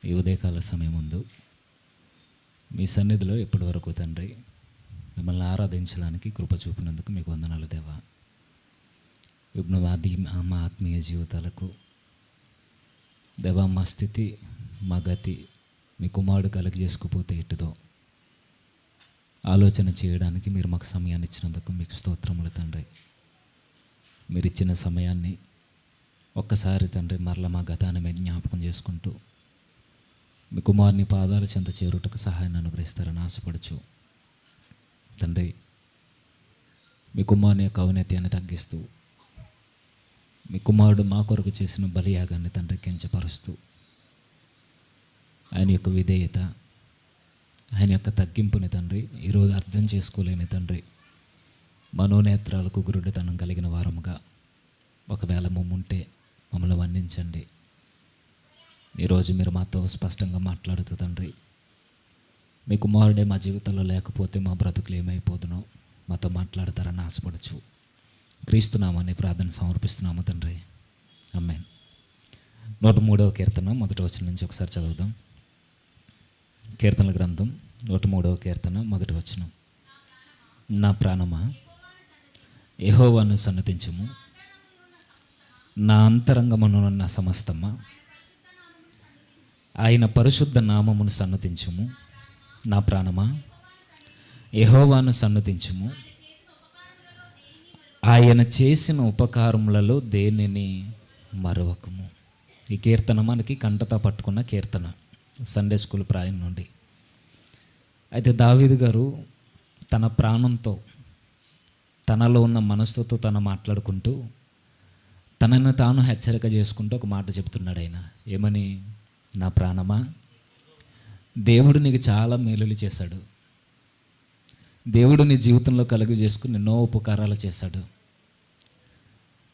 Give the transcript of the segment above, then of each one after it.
ఈ ఉదయకాల సమయం ముందు మీ సన్నిధిలో ఇప్పటి వరకు తండ్రి మిమ్మల్ని ఆరాధించడానికి కృప చూపినందుకు మీకు వందనాలు దేవా. ఇప్పుడు మా ఆత్మీయ జీవితాలకు దేవా, మా స్థితి మా గతి మీ కుమారుడు కలుగజేసుకుపోతే ఎట్టుదో ఆలోచన చేయడానికి మీరు మాకు సమయాన్ని ఇచ్చినందుకు మీకు స్తోత్రములు తండ్రి. మీరు ఇచ్చిన సమయాన్ని ఒక్కసారి తండ్రి మరలా మా గతాన్ని మేము జ్ఞాపకం చేసుకుంటూ మీ కుమారుని పాదాల చెంత చేరుటకు సహాయాన్ని అనుగ్రహిస్తారని ఆశపడుచు తండ్రి, మీ కుమారుని యొక్క ఔన్నత్యాన్ని తగ్గిస్తూ మీ కుమారుడు మా కొరకు చేసిన బలియాగాన్ని తండ్రి కించపరుస్తూ ఆయన యొక్క విధేయత, ఆయన యొక్క తగ్గింపుని తండ్రి ఈరోజు అర్థం చేసుకోలేని తండ్రి మనోనేత్రాలకు గురుడితనం కలిగిన వారముగా ఒకవేళ మమ్ముంటే మమ్మల్ని వండించండి. ఈరోజు మీరు మాతో స్పష్టంగా మాట్లాడుతూ తండ్రి, మీ కుమారుడే మా జీవితంలో లేకపోతే మా బ్రతుకులు ఏమైపోతునో మాతో మాట్లాడతారని ఆశపడచ్చు. క్రీస్తునామని ప్రార్థన సమర్పిస్తున్నాము తండ్రి, ఆమేన్. 103వ కీర్తన మొదటి వచనం నుంచి ఒకసారి చదువుదాం. కీర్తనల గ్రంథం 103వ కీర్తన మొదటి వచనం. నా ప్రాణమా యెహోవాను సన్నతించుము, నా అంతరంగమునున్న సమస్తమా ఆయన పరిశుద్ధ నామమును సన్నతించుము. నా ప్రాణమా యెహోవాను సన్నతించుము, ఆయన చేసిన ఉపకారములలో దేనిని మరవకము. ఈ కీర్తన మనకి కంటతా పట్టుకున్న కీర్తన సండే స్కూల్ ప్రాయం నుండి. అయితే దావీదు గారు తన ప్రాణంతో, తనలో ఉన్న మనసుతో తను మాట్లాడుకుంటూ తనను తాను హెచ్చరిక చేసుకుంటూ ఒక మాట చెప్తున్నాడు. ఆయన ఏమని? నా ప్రాణమా, దేవుడు నీకు చాలా మేలులు చేశాడు. దేవుడు నీ జీవితంలో కలుగు చేసుకుని ఎన్నో ఉపకారాలు చేశాడు.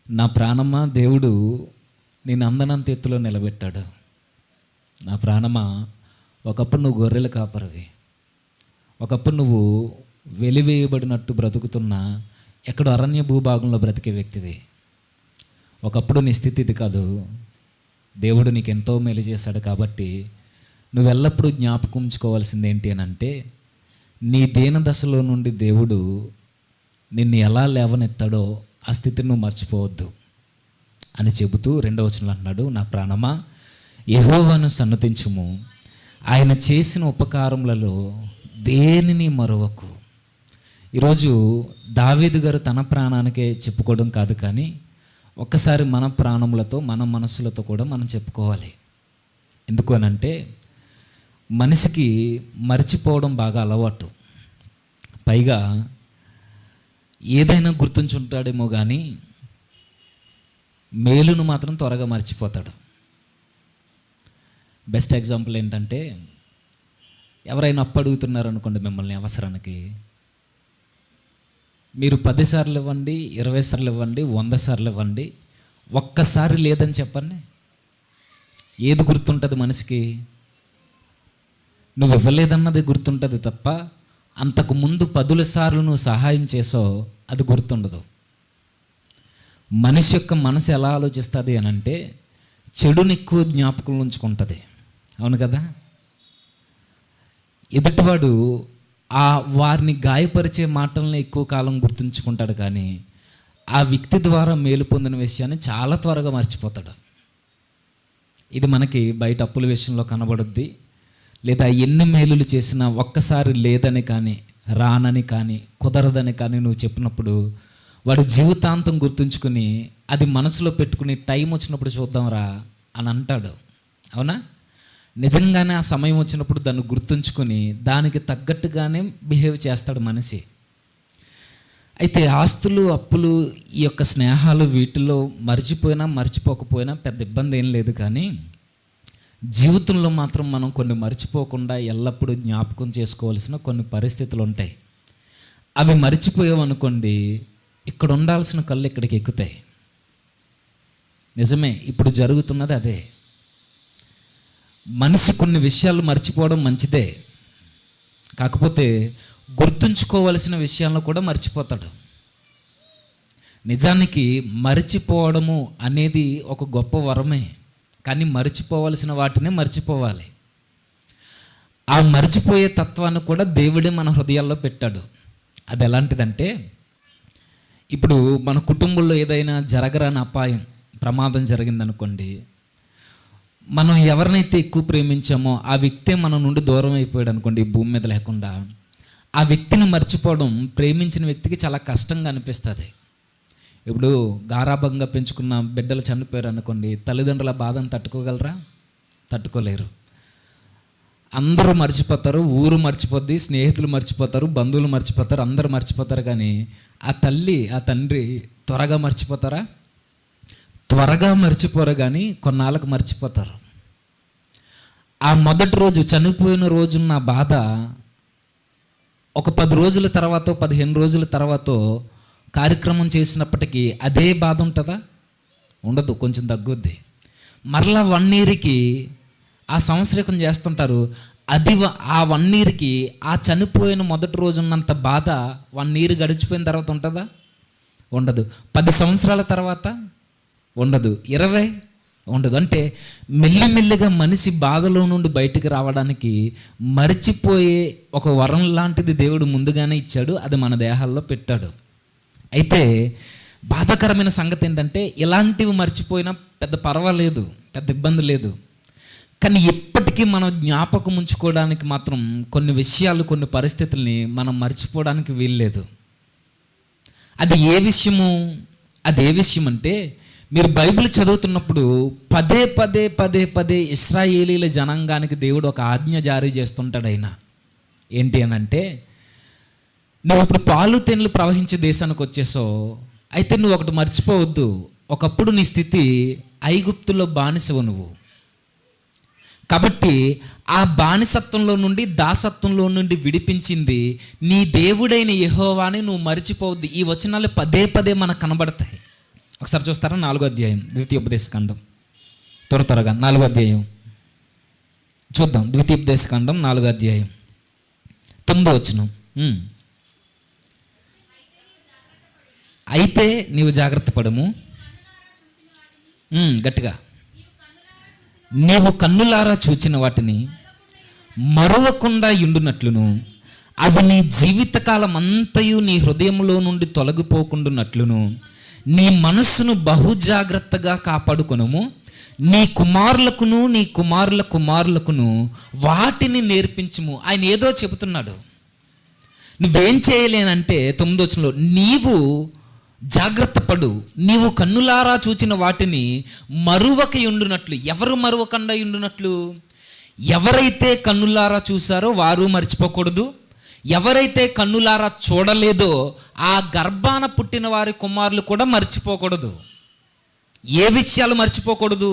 నా ప్రాణమా, దేవుడు నేను అందనంత ఎత్తులో నిలబెట్టాడు. నా ప్రాణమా, ఒకప్పుడు నువ్వు గొర్రెల కాపరివి, ఒకప్పుడు నువ్వు వెలివేయబడినట్టు బ్రతుకుతున్నా ఎక్కడో అరణ్య భూభాగంలో బ్రతికే వ్యక్తివి. ఒకప్పుడు నీ స్థితి ఇది కాదు. దేవుడు నీకు ఎంతో మేలు చేశాడు. కాబట్టి నువ్వు ఎల్లప్పుడూ జ్ఞాపకం ఉంచుకోవాల్సింది ఏంటి అని అంటే, నీ దీన దశలో నుండి దేవుడు నిన్ను ఎలా లేవనెత్తాడో ఆ స్థితిని నువ్వు మర్చిపోవద్దు అని చెబుతూ 2వ వచనంలో అన్నాడు, నా ప్రాణమా యెహోవాను సన్నతించుము, ఆయన చేసిన ఉపకారములలో దేనిని మరవకు. ఈరోజు దావీదు గారు తన ప్రాణానికే చెప్పుకోవడం కాదు, కానీ ఒక్కసారి మన ప్రాణములతో మన మనసులతో కూడా మనం చెప్పుకోవాలి. ఎందుకు అనంటే, మనిషికి మర్చిపోవడం బాగా అలవాటు. పైగా ఏదైనా గుర్తుంచుంటాడేమో కానీ మేలును మాత్రం త్వరగా మర్చిపోతాడు. బెస్ట్ ఎగ్జాంపుల్ ఏంటంటే, ఎవరైనా అప్పు అడుగుతున్నారు అనుకోండి మిమ్మల్ని అవసరానికి, మీరు 10 సార్లు ఇవ్వండి, 20 సార్లు ఇవ్వండి, 100 సార్లు ఇవ్వండి, ఒక్కసారి లేదని చెప్పండి, ఏది గుర్తుంటుంది మనిషికి? నువ్వు ఇవ్వలేదన్నది గుర్తుంటుంది తప్ప అంతకు ముందు 10 సార్లు నువ్వు సహాయం చేసావు అది గుర్తుండదు. మనిషి యొక్క మనసు ఎలా ఆలోచిస్తుంది అని అంటే, చెడుని ఎక్కువ జ్ఞాపకం ఉంచుకుంటుంది. అవును కదా? ఎదుటివాడు వారిని గాయపరిచే మాటలను ఎక్కువ కాలం గుర్తుంచుకుంటాడు, కానీ ఆ వ్యక్తి ద్వారా మేలు పొందిన విషయాన్ని చాలా త్వరగా మర్చిపోతాడు. ఇది మనకి బయట అప్పుల విషయంలో కనబడుద్ది. లేదా ఎన్ని మేలులు చేసినా ఒక్కసారి లేదని కానీ, రానని కానీ, కుదరదని కానీ నువ్వు చెప్పినప్పుడు వాడు జీవితాంతం గుర్తుంచుకుని అది మనసులో పెట్టుకుని టైం వచ్చినప్పుడు చూద్దాంరా అని అంటాడు. అవునా? నిజంగానే ఆ సమయం వచ్చినప్పుడు దాన్ని గుర్తుంచుకొని దానికి తగ్గట్టుగానే బిహేవ్ చేస్తాడు మనిషి. అయితే ఆస్తులు, అప్పులు, ఈ యొక్క స్నేహాలు, వీటిల్లో మర్చిపోకపోయినా పెద్ద ఇబ్బంది ఏం లేదు. కానీ జీవితంలో మాత్రం మనం కొన్ని మర్చిపోకుండా ఎల్లప్పుడూ జ్ఞాపకం చేసుకోవాల్సిన కొన్ని పరిస్థితులు ఉంటాయి. అవి మర్చిపోయామనుకోండి, ఇక్కడ ఉండాల్సిన కళ్ళు ఇక్కడికి ఎక్కుతాయి. నిజమే, ఇప్పుడు జరుగుతున్నది అదే. మనిషి కొన్ని విషయాలు మర్చిపోవడం మంచిదే, కాకపోతే గుర్తుంచుకోవలసిన విషయాలను కూడా మర్చిపోతాడు. నిజానికి మర్చిపోవడము అనేది ఒక గొప్ప వరమే, కానీ మర్చిపోవలసిన వాటినే మర్చిపోవాలి. ఆ మర్చిపోయే తత్వాన్ని కూడా దేవుడే మన హృదయాల్లో పెట్టాడు. అది ఎలాంటిదంటే, ఇప్పుడు మన కుటుంబంలో ఏదైనా జరగరాని అపాయం, ప్రమాదం జరిగిందనుకోండి, మనం ఎవరినైతే ఎక్కువ ప్రేమించామో ఆ వ్యక్తే మన నుండి దూరం అయిపోయాడు అనుకోండి, ఈ భూమి మీద లేకుండా, ఆ వ్యక్తిని మర్చిపోవడం ప్రేమించిన వ్యక్తికి చాలా కష్టంగా అనిపిస్తుంది. ఇప్పుడు గారాభంగా పెంచుకున్న బిడ్డలు చనిపోయారు అనుకోండి, తల్లిదండ్రుల బాధను తట్టుకోగలరా? తట్టుకోలేరు. అందరూ మర్చిపోతారు, ఊరు మర్చిపోద్ది, స్నేహితులు మర్చిపోతారు, బంధువులు మర్చిపోతారు, అందరూ మర్చిపోతారు. కానీ ఆ తల్లి ఆ తండ్రి త్వరగా మర్చిపోతారా? త్వరగా మర్చిపోరు, కానీ కొన్నాళ్ళకు మర్చిపోతారు. ఆ మొదటి రోజు, చనిపోయిన రోజున్న బాధ ఒక 10 రోజుల తర్వాత, 15 రోజుల తర్వాత కార్యక్రమం చేసినప్పటికీ అదే బాధ ఉంటుందా? ఉండదు, కొంచెం తగ్గుద్ది. మరలా 1 ఇయర్కి ఆ సంవత్సరం చేస్తుంటారు. అది ఆ 1 ఇయర్కి ఆ చనిపోయిన మొదటి రోజు ఉన్నంత బాధ 1 ఇయర్ గడిచిపోయిన తర్వాత ఉంటుందా? ఉండదు. 10 సంవత్సరాల తర్వాత ఉండదు, 20 ఉండదు. అంటే మెల్లిమెల్లిగా మనిషి బాధలో నుండి బయటికి రావడానికి మరిచిపోయే ఒక వరం లాంటిది దేవుడు ముందుగానే ఇచ్చాడు. అది మన దేహాల్లో పెట్టాడు. అయితే బాధాకరమైన సంగతి ఏంటంటే, ఇలాంటివి మర్చిపోయినా పెద్ద పర్వాలేదు, పెద్ద ఇబ్బంది లేదు. కానీ ఎప్పటికీ మనం జ్ఞాపకం ఉంచుకోవడానికి మాత్రం కొన్ని విషయాలు, కొన్ని పరిస్థితుల్ని మనం మర్చిపోవడానికి వీల్లేదు. అది ఏ విషయము? అదే విషయం అంటే, మీరు బైబిల్ చదువుతున్నప్పుడు పదే పదే పదే పదే ఇశ్రాయేలీల జనాంగానికి దేవుడు ఒక ఆజ్ఞ జారీ చేస్తుంటాడు. ఆయన ఏంటి అని అంటే, నువ్వు ఇప్పుడు పాలు తేనెలు ప్రవహించే దేశానికి వచ్చేసావు, అయితే నువ్వు ఒకటి మర్చిపోవద్దు. ఒకప్పుడు నీ స్థితి ఐగుప్తులో బానిసవు నువ్వు. కాబట్టి ఆ బానిసత్వంలో నుండి, దాసత్వంలో నుండి విడిపించింది నీ దేవుడైన యెహోవాని నువ్వు మర్చిపోవద్దు. ఈ వచనాలు పదే పదే మనకు కనబడతాయి. ఒకసారి చూస్తారా? 4వ అధ్యాయం ద్వితీయోపదేశకాండం, త్వరగా 4వ అధ్యాయం చూద్దాం. ద్వితీయోపదేశకాండం 4వ అధ్యాయం 9వ వచనం. అయితే నీవు జాగ్రత్త పడము, గట్టిగా, నీవు కన్నులారా చూచిన వాటిని మరువకుండా ఉండునట్లును, అవి నీ జీవితకాలం అంతయు నీ హృదయంలో నుండి తొలగిపోకుండానట్లును నీ మనస్సును బహుజాగ్రత్తగా కాపాడుకొనుము. నీ కుమారులకును నీ కుమారుల కుమారులకును వాటిని నేర్పించుము. ఆయన ఏదో చెబుతున్నాడు. నువ్వేం చేయలేనంటే 9వ వచనంలో, నీవు జాగ్రత్త పడు, నీవు కన్నులారా చూచిన వాటిని మరువక ఉండునట్లు. ఎవరు మరువకుండా ఉండునట్లు? ఎవరైతే కన్నులారా చూసారో వారు మర్చిపోకూడదు. ఎవరైతే కన్నులారా చూడలేదో ఆ గర్భాన పుట్టిన వారి కుమారులు కూడా మర్చిపోకూడదు. ఏ విషయాలు మర్చిపోకూడదు?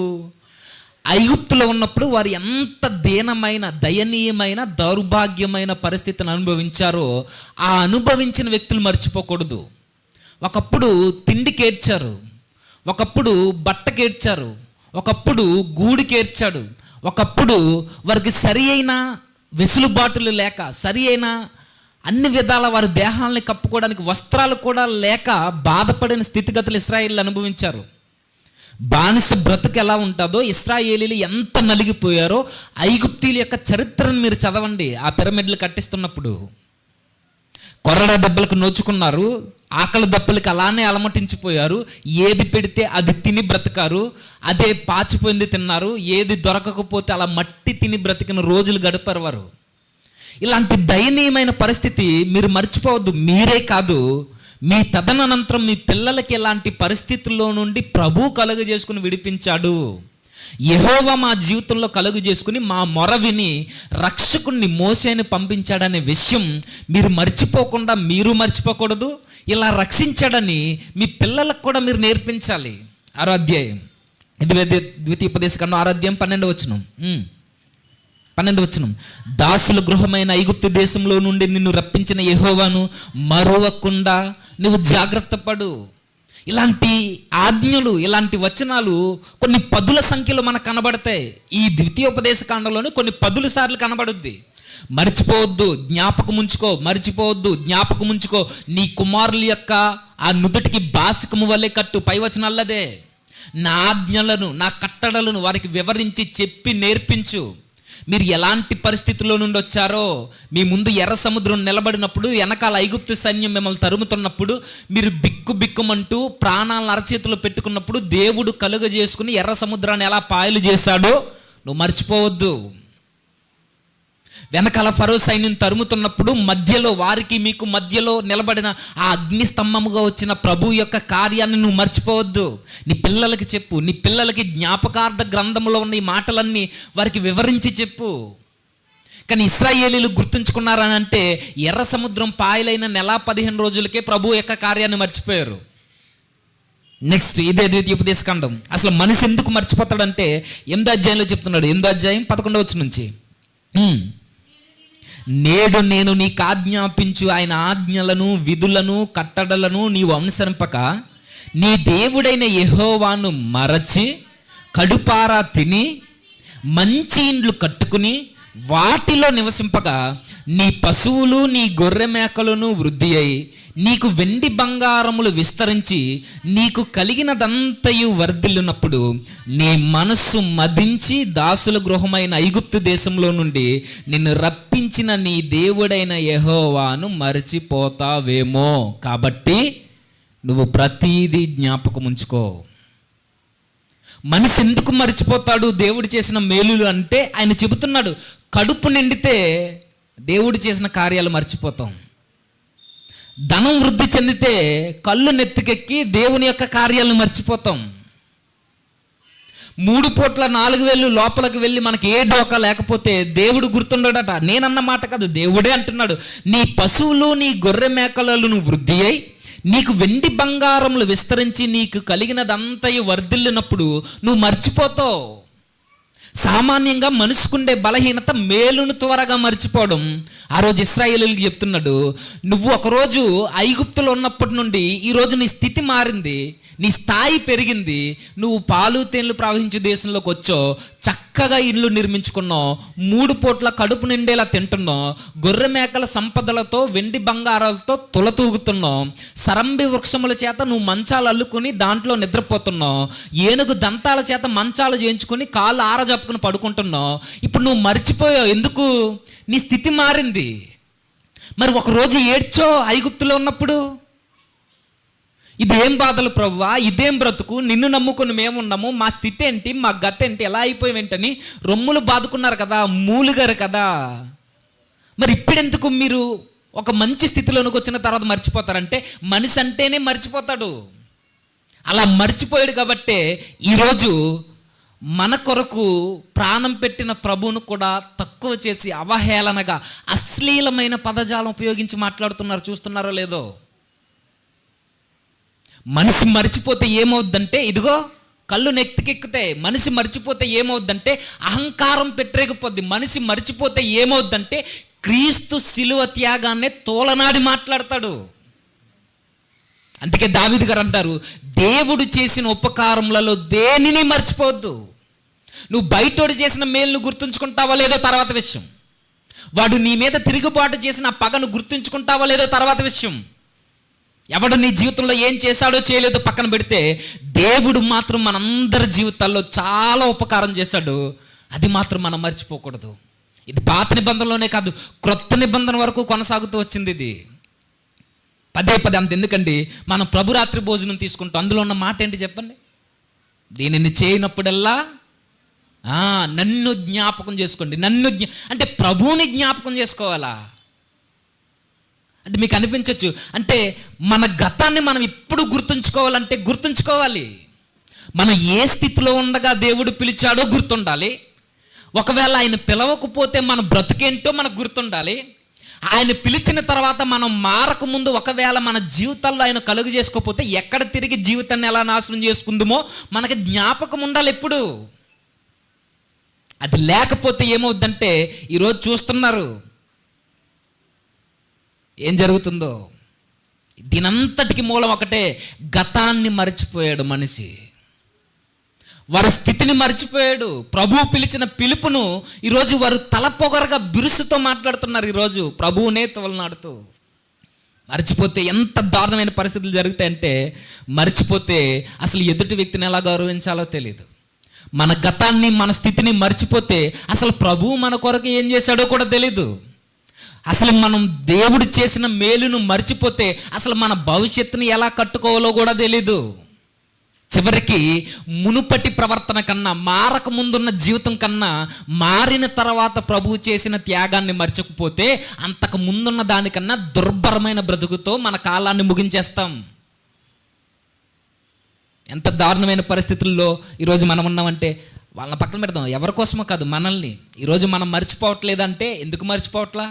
ఐగుప్తులో ఉన్నప్పుడు వారు ఎంత దీనమైన, దయనీయమైన, దౌర్భాగ్యమైన పరిస్థితిని అనుభవించారో ఆ అనుభవించిన వ్యక్తులు మర్చిపోకూడదు. ఒకప్పుడు తిండికేడ్చారు, ఒకప్పుడు బట్టకేడ్చారు, ఒకప్పుడు గూడికేడ్చాడు, ఒకప్పుడు వారికి సరి అయిన వెసులుబాటులు లేక, సరి అయిన అన్ని విధాల వారి దేహాలని కప్పుకోవడానికి వస్త్రాలు కూడా లేక బాధపడిన స్థితిగతులు ఇశ్రాయేలీలు అనుభవించారు. బానిస బ్రతుకు ఎలా ఉంటుందో, ఇశ్రాయేలీలు ఎంత నలిగిపోయారో ఐగుప్తీయుల యొక్క చరిత్రను మీరు చదవండి. ఆ పిరమిడ్లు కట్టిస్తున్నప్పుడు కొరడా దెబ్బలకు నోచుకున్నారు, ఆకలి దెబ్బలకి అలానే అలమటించిపోయారు. ఏది పెడితే అది తిని బ్రతికారు, అదే పాచిపోయింది తిన్నారు. ఏది దొరకకపోతే అలా మట్టి తిని బ్రతికిన రోజులు గడిపారు వారు. ఇలాంటి దయనీయమైన పరిస్థితి మీరు మర్చిపోవద్దు. మీరే కాదు, మీ తదనంతరం మీ పిల్లలకి ఇలాంటి పరిస్థితుల్లో నుండి ప్రభు కలుగు చేసుకుని విడిపించాడు. యెహోవా మా జీవితంలో కలుగు చేసుకుని మా మొర విని రక్షకుణ్ణి మోసేని పంపించాడనే విషయం మీరు మర్చిపోకుండా, మీరు మర్చిపోకూడదు. ఇలా రక్షించాడని మీ పిల్లలకు కూడా మీరు నేర్పించాలి. 6వ అధ్యాయం ద్వితీయోపదేశకాండం 6వ అధ్యాయం 12వ వచనం. 12వ వచనం, దాసుల గృహమైన ఐగుప్తు దేశంలో నుండి నిన్ను రప్పించిన యెహోవాను మరువకుండా నువ్వు జాగ్రత్త పడు. ఇలాంటి ఆజ్ఞలు, ఇలాంటి వచనాలు కొన్ని పదుల సంఖ్యలో మనకు కనబడతాయి. ఈ ద్వితీయోపదేశకాండంలోనే కొన్ని 10 సార్లు కనబడుద్ది. మర్చిపోవద్దు, జ్ఞాపకం ఉంచుకో, మర్చిపోవద్దు, జ్ఞాపకం ఉంచుకో. నీ కుమారుల యొక్క ఆ నుదుటికి బాసికము వల్లే కట్టు. పై వచనాలదే, నా ఆజ్ఞలను, నా కట్టడలను వారికి వివరించి చెప్పి నేర్పించు. మీరు ఎలాంటి పరిస్థితుల్లో నుండి వచ్చారో, మీ ముందు ఎర్ర సముద్రం నిలబడినప్పుడు, వెనకాల ఐగుప్తు సైన్యం మిమ్మల్ని తరుముతున్నప్పుడు, మీరు బిక్కుమంటూ ప్రాణాలను అరచేతిలో పెట్టుకున్నప్పుడు దేవుడు కలుగజేసుకుని ఎర్ర సముద్రాన్ని ఎలా పాయలు చేశాడో నువ్వు మర్చిపోవద్దు. వెనకాల ఫరో సైన్యం తరుముతున్నప్పుడు మధ్యలో, వారికి మీకు మధ్యలో నిలబడిన ఆ అగ్ని స్తంభముగా వచ్చిన ప్రభు యొక్క కార్యాన్ని నువ్వు మర్చిపోవద్దు. నీ పిల్లలకి చెప్పు, నీ పిల్లలకి జ్ఞాపకార్థ గ్రంథంలో ఉన్న ఈ మాటలన్నీ వారికి వివరించి చెప్పు. కానీ ఇశ్రాయేలీలు గుర్తుంచుకున్నారని అంటే ఎర్ర సముద్రం పాయలైన నెల 15 రోజులకే ప్రభు యొక్క కార్యాన్ని మర్చిపోయారు. నెక్స్ట్ ఇదే ద్వితీయోపదేశకాండం. అసలు మనిషి ఎందుకు మర్చిపోతాడంటే 8వ అధ్యాయంలో చెప్తున్నాడు. 8వ అధ్యాయం 11వ వచనం నుంచి, నేడు నేను నీకు ఆజ్ఞాపించు ఆయన ఆజ్ఞలను, విధులను, కట్టడలను నీవు అనుసరింపక నీ దేవుడైన యెహోవాను మరచి కడుపారా తిని మంచి ఇండ్లు కట్టుకుని వాటిలో నివసింపగా నీ పశువులు నీ గొర్రె మేకలను వృద్ధి అయి నీకు వెండి బంగారములు విస్తరించి నీకు కలిగినదంతయు వర్ధిల్లునప్పుడు నీ మనస్సు మదించి దాసుల గృహమైన ఐగుప్తు దేశంలో నుండి నిన్ను రప్పించిన నీ దేవుడైన యెహోవాను మరచిపోతావేమో. కాబట్టి నువ్వు ప్రతీదీ జ్ఞాపకం ఉంచుకో. మనిషి ఎందుకు మర్చిపోతాడు దేవుడు చేసిన మేలులు అంటే, ఆయన చెబుతున్నాడు, కడుపు నిండితే దేవుడు చేసిన కార్యాలు మర్చిపోతాం. ధనం వృద్ధి చెందితే కళ్ళు నెత్తికెక్కి దేవుని యొక్క కార్యాలను మర్చిపోతాం. 3 పూట్ల 4 వేలు లోపలికి వెళ్ళి మనకి ఏ డోకా లేకపోతే దేవుడు గుర్తుండడట. నేనన్న మాట కాదు, దేవుడే అంటున్నాడు. నీ పశువులు నీ గొర్రె మేకలను వృద్ధి అయి నీకు వెండి బంగారములు విస్తరించి నీకు కలిగినదంతయు వర్ధిల్లినప్పుడు నువ్వు మర్చిపోతావు. సామాన్యంగా మనుషుకుండే బలహీనత మేలును త్వరగా మర్చిపోవడం. ఆ రోజు ఇశ్రాయేలీయులకు చెప్తున్నాడు, నువ్వు ఒకరోజు ఐగుప్తులో ఉన్నప్పటి నుండి ఈరోజు నీ స్థితి మారింది, నీ స్థాయి పెరిగింది, నువ్వు పాలు తేనెలు ప్రవహించే దేశంలోకి వచ్చావు, చక్కగా ఇల్లు నిర్మించుకున్నావు, 3 పూట్ల కడుపు నిండేలా తింటున్నావు, గొర్రె మేకల సంపదలతో వెండి బంగారాలతో తులతూగుతున్నావు, సరంబి వృక్షముల చేత నువ్వు మంచాలు అల్లుకుని దాంట్లో నిద్రపోతున్నావు, ఏనుగు దంతాల చేత మంచాలు చేయించుకొని కాళ్ళు ఆరజప్పుకుని పడుకుంటున్నావు. ఇప్పుడు నువ్వు మర్చిపోయావు. ఎందుకు? నీ స్థితి మారింది. మరి ఒకరోజు ఏడ్చో ఐగుప్తులో ఉన్నప్పుడు, ఇదేం బాధలు ప్రభువా, ఇదేం బ్రతుకు, నిన్ను నమ్ముకొని మేమున్నాము, మా స్థితి ఏంటి, మా గత ఏంటి, ఎలా అయిపోయావేంటని రొమ్ములు బాదుకున్నారు కదా, మూలుగారు కదా. మరి ఇప్పుడెందుకు మీరు ఒక మంచి స్థితిలోనికి వచ్చిన తర్వాత మర్చిపోతారంటే, మనిషి అంటేనే మర్చిపోతాడు. అలా మర్చిపోయాడు కాబట్టే ఈరోజు మన కొరకు ప్రాణం పెట్టిన ప్రభువును కూడా తక్కువ చేసి అవహేళనగా అశ్లీలమైన పదజాలం ఉపయోగించి మాట్లాడుతున్నారు. చూస్తున్నారో లేదో? మనిషి మర్చిపోతే ఏమవుద్దంటే, ఇదిగో కళ్ళు నెత్తికెక్కుతాయి. మనిషి మర్చిపోతే ఏమవుద్దంటే అహంకారం పెట్టరేకపోద్ది. మనిషి మర్చిపోతే ఏమవుద్దంటే క్రీస్తు శిలువ త్యాగాన్నే తోలనాడి మాట్లాడతాడు. అందుకే దావీదు గారు అంటారు, దేవుడు చేసిన ఉపకారములలో దేనిని మర్చిపోవద్దు. నువ్వు బయటోడు చేసిన మేలును గుర్తుంచుకుంటావా లేదో తర్వాత విషయం. వాడు నీ మీద తిరుగుబాటు చేసిన పగను గుర్తుంచుకుంటావా లేదో తర్వాత విషయం. ఎవడు నీ జీవితంలో ఏం చేశాడో చేయలేదో పక్కన పెడితే, దేవుడు మాత్రం మనందరి జీవితాల్లో చాలా ఉపకారం చేశాడు. అది మాత్రం మనం మర్చిపోకూడదు. ఇది పాత నిబంధనలోనే కాదు, క్రొత్త నిబంధన వరకు కొనసాగుతూ వచ్చింది ఇది. పదే అంత ఎందుకండి, మనం ప్రభురాత్రి భోజనం తీసుకుంటాం. అందులో ఉన్న మాట ఏంటి చెప్పండి? దీనిని చేయనప్పుడల్లా నన్ను జ్ఞాపకం చేసుకోండి. అంటే ప్రభువుని జ్ఞాపకం చేసుకోవాలా? అంటే మీకు అనిపించవచ్చు, అంటే మన గతాన్ని మనం ఇప్పుడు గుర్తుంచుకోవాలంటే గుర్తుంచుకోవాలి. మనం ఏ స్థితిలో ఉండగా దేవుడు పిలిచాడో గుర్తుండాలి. ఒకవేళ ఆయన పిలవకపోతే మన బ్రతుకేంటో మనకు గుర్తుండాలి. ఆయన పిలిచిన తర్వాత మనం మారకముందు ఒకవేళ మన జీవితాల్లో ఆయన కలుగు చేసుకోకపోతే ఎక్కడ తిరిగి జీవితాన్ని ఎలా నాశనం చేసుకుందామో మనకి జ్ఞాపకం ఉండాలి ఎప్పుడు. అది లేకపోతే ఏమవుద్దంటే, ఈరోజు చూస్తున్నారు ఏం జరుగుతుందో. దీనంతటికి మూలం ఒకటే, గతాన్ని మర్చిపోయాడు మనిషి. వారి స్థితిని మర్చిపోయాడు. ప్రభువు పిలిచిన పిలుపును ఈరోజు వారు తలపొగరగా బిరుసుతో మాట్లాడుతున్నారు. ఈరోజు ప్రభువునే తోలనాడుతూ మర్చిపోతే ఎంత దారుణమైన పరిస్థితులు జరుగుతాయంటే, మర్చిపోతే అసలు ఎదుటి వ్యక్తిని ఎలా గౌరవించాలో తెలియదు. మన గతాన్ని, మన స్థితిని మర్చిపోతే అసలు ప్రభువు మన కొరకు ఏం చేశాడో కూడా తెలీదు. అసలు మనం దేవుడు చేసిన మేలును మర్చిపోతే అసలు మన భవిష్యత్తుని ఎలా కట్టుకోవాలో కూడా తెలీదు. చివరికి మునుపటి ప్రవర్తన కన్నా, మారక ముందున్న జీవితం కన్నా, మారిన తర్వాత ప్రభువు చేసిన త్యాగాన్ని మర్చకపోతే అంతకు ముందున్న దానికన్నా దుర్భరమైన బ్రతుకుతో మన కాలాన్ని ముగించేస్తాం. ఎంత దారుణమైన పరిస్థితుల్లో ఈరోజు మనం ఉన్నామంటే వాళ్ళని పక్కన పెడదాం, ఎవరి కోసమో కాదు, మనల్ని ఈరోజు మనం మర్చిపోవట్లేదంటే ఎందుకు మర్చిపోవట్లా?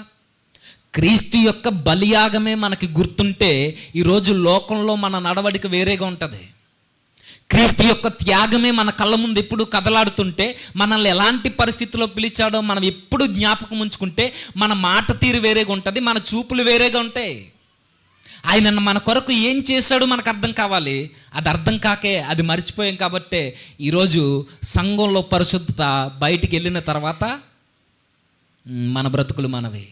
క్రీస్తు యొక్క బలియాగమే మనకి గుర్తుంటే ఈరోజు లోకంలో మన నడవడిక వేరేగా ఉంటుంది. క్రీస్తు యొక్క త్యాగమే మన కళ్ళ ముందు ఎప్పుడు కదలాడుతుంటే, మనల్ని ఎలాంటి పరిస్థితుల్లో పిలిచాడో మనం ఎప్పుడు జ్ఞాపకం ఉంచుకుంటే మన మాట తీరు వేరేగా ఉంటుంది, మన చూపులు వేరేగా ఉంటాయి. ఆయన మన కొరకు ఏం చేశాడు మనకు అర్థం కావాలి. అది అర్థం కాకే అది మర్చిపోయాం. కాబట్టే ఈరోజు సంఘంలో పరిశుద్ధత, బయటికి వెళ్ళిన తర్వాత మన బ్రతుకులు మనవే.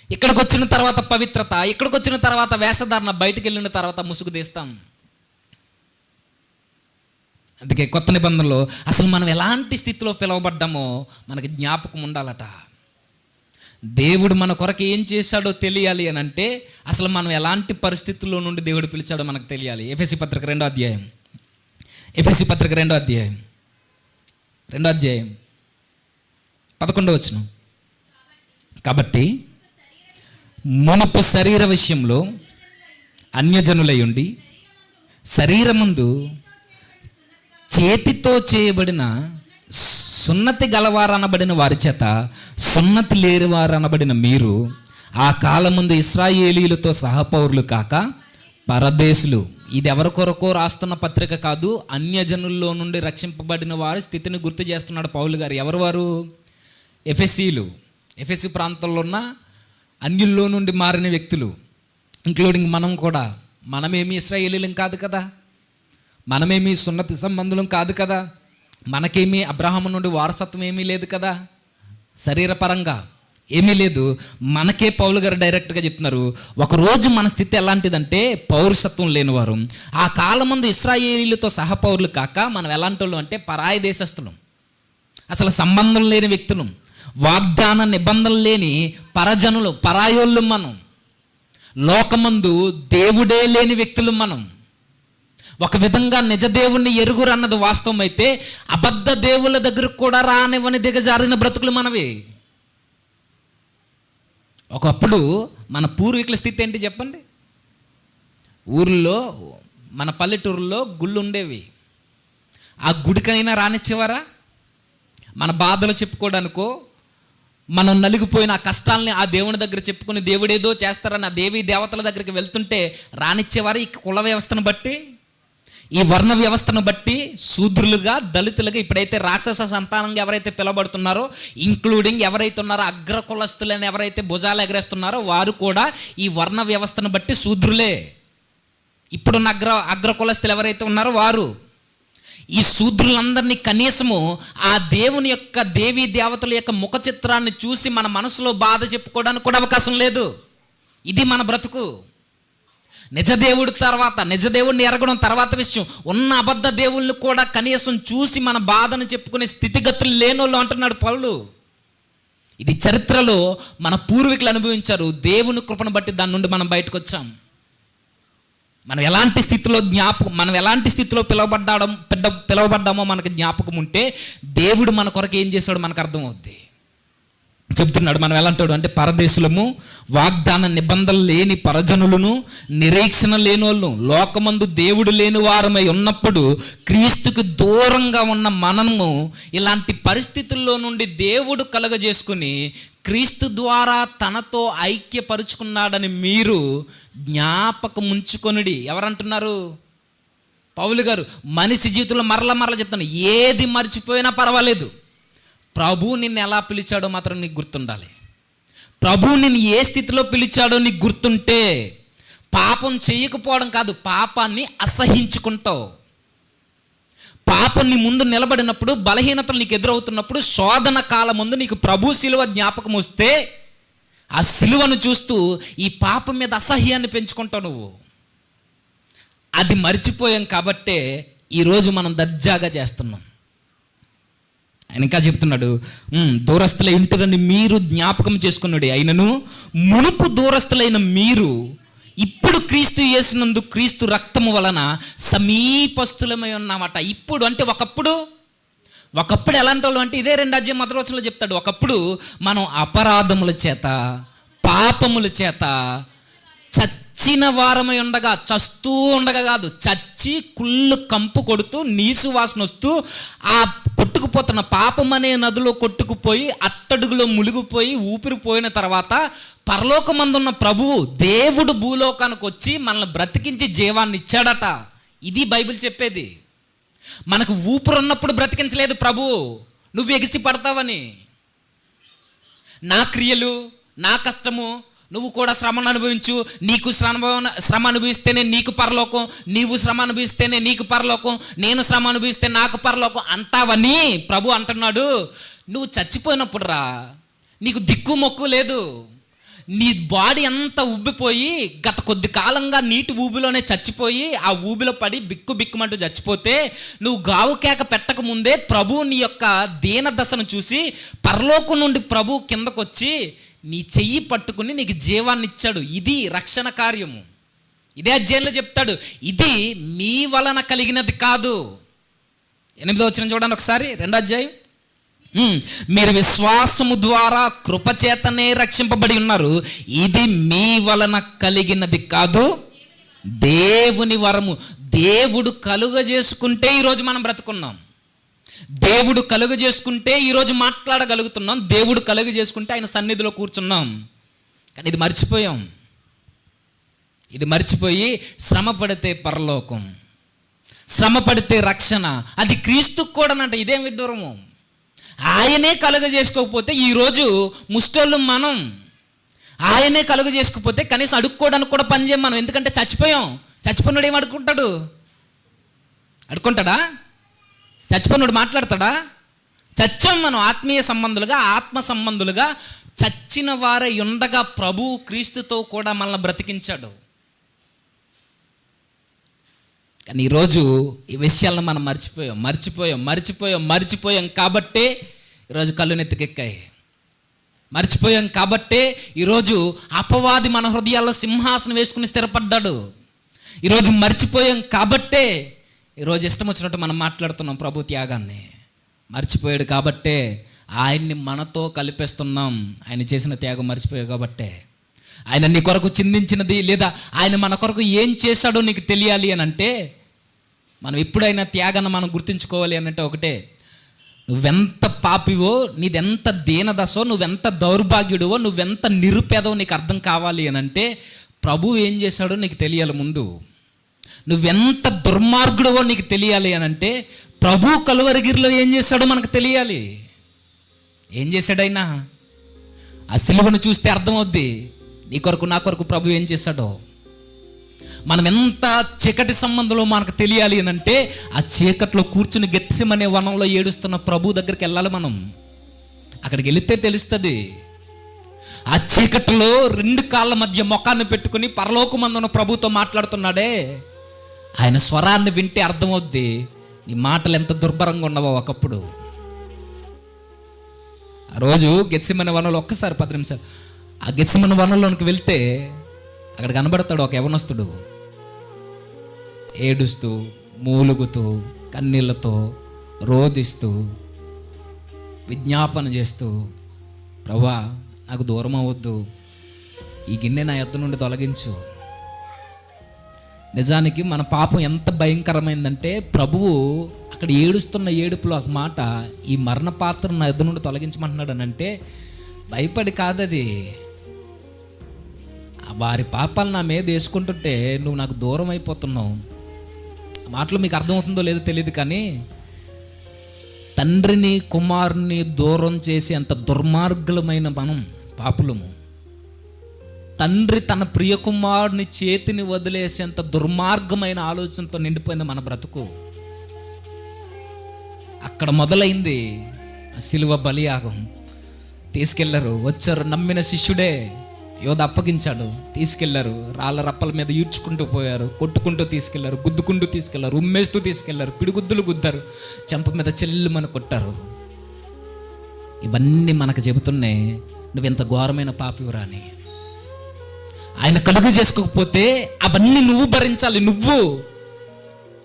ఇక్కడికి వచ్చిన తర్వాత పవిత్రత, ఇక్కడికి వచ్చిన తర్వాత వేషధారణ, బయటికి వెళ్ళిన తర్వాత ముసుగు తీస్తాం. అందుకే కొత్త నిబంధనలో అసలు మనం ఎలాంటి స్థితిలో పిలువబడ్డామో మనకి జ్ఞాపకం ఉండాలట. దేవుడు మన కొరకు ఏం చేశాడో తెలియాలి అని అంటే అసలు మనం ఎలాంటి పరిస్థితుల్లో నుండి దేవుడు పిలిచాడో మనకు తెలియాలి. ఎఫెసీ పత్రిక 2వ అధ్యాయం, ఎఫెసీ పత్రిక 2వ అధ్యాయం 11వ వచనం. కాబట్టి మునుపు శరీర విషయంలో అన్యజనులై ఉండి శరీరమందు చేతితో చేయబడిన సున్నతి గలవారనబడిన వారి చేత సున్నతి లేనివారనబడిన మీరు ఆ కాలమందు ఇశ్రాయేలీలతో సహపౌరులు కాక పరదేశులు. ఇది ఎవరి కొరకో రాస్తున్న పత్రిక కాదు, అన్యజనుల్లో నుండి రక్షింపబడిన వారి స్థితిని గుర్తు చేస్తున్నాడు పౌలు గారు. ఎవరు వారు? ఎఫెసీలు. ఎఫెసీ ప్రాంతంలో ఉన్న అన్యుల్లో నుండి మారిన వ్యక్తులు, ఇంక్లూడింగ్ మనం కూడా. మనమేమి ఇశ్రాయేలీలం కాదు కదా, మనమేమి సున్నతి సంబంధులం కాదు కదా, మనకేమీ అబ్రహాము నుండి వారసత్వం ఏమీ లేదు కదా, శరీరపరంగా ఏమీ లేదు. మనకే పౌలు గారు డైరెక్ట్గా చెప్తున్నారు, ఒకరోజు మన స్థితి ఎలాంటిదంటే పౌరసత్వం లేనివారు, ఆ కాలమందు ఇశ్రాయేలీలతో సహపౌరులు కాక మనం ఎలాంటి వాళ్ళు అంటే పరాయి దేశస్థులం, అసలు సంబంధం లేని వ్యక్తులం, వాగ్దాన నిబంధనలు లేని పరజనులు, పరాయోళ్ళు మనం, లోకమందు దేవుడే లేని వ్యక్తులు మనం. ఒక విధంగా నిజ దేవుణ్ణి ఎరుగురు అన్నది వాస్తవం అయితే అబద్ధ దేవుళ్ళ దగ్గరకు కూడా రానివ్వని దిగజారిన బ్రతుకులు మనవి. ఒకప్పుడు మన పూర్వీకుల స్థితి ఏంటి చెప్పండి? ఊర్లో, మన పల్లెటూరులో గుళ్ళు ఉండేవి. ఆ గుడికైనా రానిచ్చేవారా? మన బాధలు చెప్పుకోవడానికో, మనం నలిగిపోయిన ఆ కష్టాలని ఆ దేవుని దగ్గర చెప్పుకుని దేవుడేదో చేస్తారని ఆ దేవీ దేవతల దగ్గరికి వెళ్తుంటే రానిచ్చేవారు? ఈ కుల వ్యవస్థను బట్టి, ఈ వర్ణ వ్యవస్థను బట్టి శూద్రులుగా, దళితులుగా, ఇప్పుడైతే రాక్షస సంతానంగా ఎవరైతే పిలవబడుతున్నారో, ఇంక్లూడింగ్ ఎవరైతే ఉన్నారో అగ్ర కులస్తులని ఎవరైతే భుజాలు ఎగరేస్తున్నారో వారు కూడా ఈ వర్ణ వ్యవస్థను బట్టి శూద్రులే. ఇప్పుడున్న అగ్ర కులస్తులు ఎవరైతే ఉన్నారో వారు. ఈ శూద్రులందరినీ కనీసము ఆ దేవుని యొక్క, దేవీ దేవతల యొక్క ముఖ చిత్రాన్ని చూసి మన మనసులో బాధ చెప్పుకోవడానికి కూడా అవకాశం లేదు. ఇది మన బ్రతుకు. నిజదేవుడి తర్వాత, నిజదేవుడిని ఎరగడం తర్వాత విషయం, ఉన్న అబద్ధ దేవుళ్ళు కూడా కనీసం చూసి మన బాధను చెప్పుకునే స్థితిగతులు లేనోళ్ళు అంటున్నాడు పౌలు. ఇది చరిత్రలో మన పూర్వీకులు అనుభవించారు. దేవుని కృపను బట్టి దాని నుండి మనం బయటకు వచ్చాం. మనం ఎలాంటి స్థితిలో పిలువబడ్డామో మనకు జ్ఞాపకం ఉంటే దేవుడు మన కొరకు ఏం చేశాడో మనకు అర్థమవుద్ది. చెప్తున్నాడు, మనం ఎలాంటాడు అంటే పరదేశులము, వాగ్దాన నిబంధనలు లేని పరజనులను, నిరీక్షణ లేనోళ్ళు, లోకమందు దేవుడు లేని వారమై ఉన్నప్పుడు క్రీస్తుకు దూరంగా ఉన్న మనము ఇలాంటి పరిస్థితుల్లో నుండి దేవుడు కలుగజేసుకుని క్రీస్తు ద్వారా తనతో ఐక్యపరుచుకున్నాడని మీరు జ్ఞాపకం ఉంచుకొనుడి. ఎవరంటున్నారు? పౌలు గారు. మనిషి జీవితంలో మరల చెప్తాను, ఏది మర్చిపోయినా పర్వాలేదు, ప్రభు నిన్ను ఎలా పిలిచాడో మాత్రం నీకు గుర్తుండాలి. ప్రభు నిన్ను ఏ స్థితిలో పిలిచాడో నీకు గుర్తుంటే పాపం చేయకపోవడం కాదు, పాపాన్ని అసహించుకుంటావు. పాపం నీ ముందు నిలబడినప్పుడు, బలహీనతలు నీకు ఎదురవుతున్నప్పుడు, శోధన కాలం ముందు నీకు ప్రభు శిలువ జ్ఞాపకం వస్తే ఆ శిలువను చూస్తూ ఈ పాపం మీద అసహ్యాన్ని పెంచుకుంటావు నువ్వు. అది మర్చిపోయాం కాబట్టే ఈరోజు మనం దర్జాగా చేస్తున్నాం. ఆయన ఇంకా చెప్తున్నాడు, దూరస్తులై ఉంటారని మీరు జ్ఞాపకం చేసుకున్నాడు, అయినను మునుపు దూరస్తులైన మీరు ఇప్పుడు క్రీస్తు యేసునందు క్రీస్తు రక్తము వలన సమీపస్తులమై ఉన్నామట. ఇప్పుడు అంటే ఒకప్పుడు ఎలాంటి వాళ్ళు అంటే, ఇదే 2 అధ్యాయం మొదటి వచనంలో చెప్తాడు, ఒకప్పుడు మనం అపరాధముల చేత పాపముల చేత చచ్చిన వారమై ఉండగా, చస్తూ ఉండగా కాదు, చచ్చి కుళ్ళు కంపు కొడుతూ నీసు వాసన వస్తూ ఆ కొట్టుకుపోతున్న పాపం అనే నదిలో కొట్టుకుపోయి అట్టడుగులో మునిగిపోయి ఊపిరిపోయిన తర్వాత పరలోకమందున్న ప్రభువు దేవుడు భూలోకానికి వచ్చి మనల్ని బ్రతికించి జీవాన్ని ఇచ్చాడట. ఇది బైబిల్ చెప్పేది. మనకు ఊపిరి ఉన్నప్పుడు బ్రతికించలేదు ప్రభువు, నువ్వు ఎగిసి పడతావని. నా క్రియలు, నా కష్టము, నువ్వు కూడా శ్రమను అనుభవించు, నీకు శ్రమ అనుభవిస్తేనే నీకు పరలోకం, నీవు శ్రమ అనుభవిస్తేనే నీకు పరలోకం, నేను శ్రమ అనుభవిస్తే నాకు పరలోకం అంటావని ప్రభు అంటున్నాడు. నువ్వు చచ్చిపోయినప్పుడు రా, నీకు దిక్కు మొక్కు లేదు, నీ బాడీ అంతా ఉబ్బిపోయి గత కొద్ది కాలంగా నీటి ఊబిలోనే చచ్చిపోయి ఆ ఊబిలో పడి బిక్కుమంటూ చచ్చిపోతే, నువ్వు గావు కేక పెట్టక ముందే ప్రభు నీ యొక్క దీన దశను చూసి పరలోకం నుండి ప్రభు కిందకు వచ్చి నీ చెయ్యి పట్టుకుని నీకు జీవాన్ని ఇచ్చాడు. ఇది రక్షణ కార్యము. ఇదే అధ్యాయంలో చెప్తాడు, ఇది మీ వలన కలిగినది కాదు. 8వ వచనం చూడండి ఒకసారి, 2వ అధ్యాయం. మీరు విశ్వాసము ద్వారా కృపచేతనే రక్షింపబడి ఉన్నారు, ఇది మీ వలన కలిగినది కాదు, దేవుని వరము. దేవుడు కలుగజేసుకుంటే ఈరోజు మనం బ్రతుకున్నాం, దేవుడు కలుగజేసుకుంటే ఈరోజు మాట్లాడగలుగుతున్నాం, దేవుడు కలుగజేసుకుంటే ఆయన సన్నిధిలో కూర్చున్నాం. కానీ ఇది మర్చిపోయి శ్రమ పడితే పరలోకం, శ్రమ పడితే రక్షణ, అది క్రీస్తుకు కూడానంట. ఇదేం విడ్డూరము! ఆయనే కలుగజేసుకోకపోతే ఈరోజు ముష్టోళ్ళు మనం. ఆయనే కలుగజేసుకోకపోతే కనీసం అడుక్కోవడానికి కూడా పని చేయం మనం, ఎందుకంటే చచ్చిపోయినాడు ఏం అడుక్కుంటాడా? చచ్చిపోయినాడు మాట్లాడతాడా? చచ్చాం మనం ఆత్మీయ సంబంధులుగా, ఆత్మ సంబంధులుగా చచ్చిన వారే ఉండగా ప్రభు క్రీస్తుతో కూడా మనల్ని బ్రతికించాడు. కానీ ఈరోజు ఈ విషయాలను మనం మర్చిపోయాం కాబట్టే ఈరోజు కళ్ళు నెత్తికెక్కాయి. మర్చిపోయాం కాబట్టే ఈరోజు అపవాది మన హృదయాల్లో సింహాసనం వేసుకుని స్థిరపడ్డాడు. ఈరోజు మర్చిపోయాం కాబట్టే ఈరోజు ఇష్టం వచ్చినట్టు మనం మాట్లాడుతున్నాం. ప్రభు త్యాగాన్ని మర్చిపోయాడు కాబట్టే ఆయన్ని మనతో కలిపేస్తున్నాం. ఆయన చేసిన త్యాగం మర్చిపోయావు కాబట్టే, ఆయన నీ కొరకు చిందించినది, లేదా ఆయన మన కొరకు ఏం చేశాడో నీకు తెలియాలి అని అంటే, మనం ఎప్పుడైనా త్యాగాన్ని మనం గుర్తుంచుకోవాలి అని అంటే ఒకటే, నువ్వెంత పాపివో, నీదెంత దీనదశో, నువ్వెంత దౌర్భాగ్యుడివో, నువ్వెంత నిరుపేదవో నీకు అర్థం కావాలి అని అంటే ప్రభువు ఏం చేశాడో నీకు తెలియాలి. ముందు నువ్వెంత దుర్మార్గుడివో నీకు తెలియాలి అని అంటే ప్రభు కలువరిగిరిలో ఏం చేశాడో మనకు తెలియాలి. ఏం చేశాడైనా ఆ సిలువను చూస్తే అర్థమవుద్ది నీ కొరకు నా కొరకు ప్రభు ఏం చేశాడో. మనం ఎంత చీకటి సంబంధంలో మనకు తెలియాలి అని అంటే ఆ చీకట్లో కూర్చుని గెత్సెమనే వనంలో ఏడుస్తున్న ప్రభు దగ్గరికి వెళ్ళాలి. మనం అక్కడికి వెళితే తెలుస్తుంది. ఆ చీకట్లో 2 కాళ్ళ మధ్య ముఖాన్ని పెట్టుకుని పరలోకమందున్న ప్రభుతో మాట్లాడుతున్నాడే, ఆయన స్వరాన్ని వింటే అర్థమవుద్ది నీ మాటలు ఎంత దుర్భరంగా ఉన్నావో ఒకప్పుడు. ఆ రోజు గెత్సెమనే వనంలో ఒక్కసారి 10 నిమిషాలు ఆ గెత్సెమనే వనంలోనికి వెళ్తే అక్కడ కనబడతాడు ఒక యవనస్తుడు, ఏడుస్తూ, మూలుగుతూ, కన్నీళ్లతో రోదిస్తూ, విజ్ఞాపన చేస్తూ, ప్రభువా నాకు దూరం అవ్వద్దు, ఈ గిన్నె నా యొద్ద నుండి తొలగించు. నిజానికి మన పాపం ఎంత భయంకరమైందంటే ప్రభువు అక్కడ ఏడుస్తున్న ఏడుపులో ఒక మాట, ఈ మరణ పాత్రను నా యొద్ద నుండి తొలగించమంటున్నాడు అని అంటే భయపడి కాదది. వారి పాపాలు నా మీద వేసుకుంటుంటే నువ్వు నాకు దూరం అయిపోతున్నావు. మాటలు మీకు అర్థమవుతుందో లేదో తెలియదు, కానీ తండ్రిని కుమారుని దూరం చేసి అంత దుర్మార్గులమైన మనం పాపులము. తండ్రి తన ప్రియ కుమారుని చేతిని వదిలేసేంత దుర్మార్గమైన ఆలోచనతో నిండిపోయిన మన బ్రతుకు. అక్కడ మొదలైంది సిలువ బలియాగం. తీసుకెళ్లారు, వచ్చారు, నమ్మిన శిష్యుడే యోధ అప్పగించాడు, తీసుకెళ్లారు, రాళ్ళ రప్పల మీద ఈడ్చుకుంటూ పోయారు, కొట్టుకుంటూ తీసుకెళ్లారు, గుద్దుకుంటూ తీసుకెళ్లారు, ఉమ్మేస్తూ తీసుకెళ్లారు, పిడిగుద్దులు గుద్దారు, చెంప మీద చెల్లుమని కొట్టారు. ఇవన్నీ మనకు చెబుతున్నాయి నువ్వు ఇంత ఘోరమైన పాపివురా అని. ఆయన కలుగు చేసుకోకపోతే అవన్నీ నువ్వు భరించాలి. నువ్వు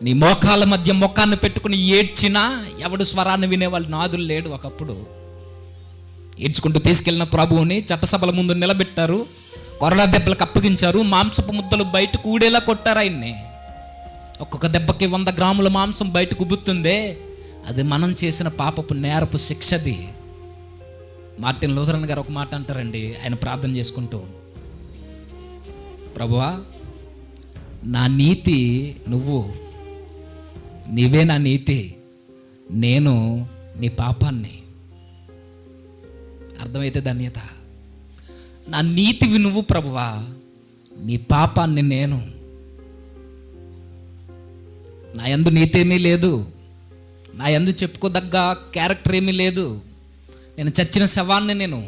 నీ మోకాళ్ళ మధ్య మొక్కాన్ని పెట్టుకుని ఏడ్చినా ఎవడు స్వరాన్ని వినేవాళ్ళు నాదులు లేడు. ఒకప్పుడు ఏడ్చుకుంటూ తీసుకెళ్ళిన ప్రభువుని చట్టసభల ముందు నిలబెట్టారు, కొరడా దెబ్బలకు అప్పగించారు, మాంసపు ముద్దలు బయటకు ఊడేలా కొట్టారు ఆయన్ని. ఒక్కొక్క దెబ్బకి 100 గ్రాముల మాంసం బయటకు ఉబ్బుతుందే, అది మనం చేసిన పాపపు నేరపు శిక్షది. మార్టిన్ లూథరన్ గారు ఒక మాట అంటారండి, ఆయన ప్రార్థన చేసుకుంటూ, ప్రభువా నా నీతి నువ్వు, నీవే నా నీతి, నేను నీ పాపాన్ని. అర్థమైతే ధన్యత. నా నీతివి నువ్వు ప్రభువా, నీ పాపాన్ని నేను. నా యందు నీతేమీ లేదు, నా యందు చెప్పుకోదగ్గ క్యారెక్టర్ ఏమీ లేదు, నేను చచ్చిన శవాన్ని నేను.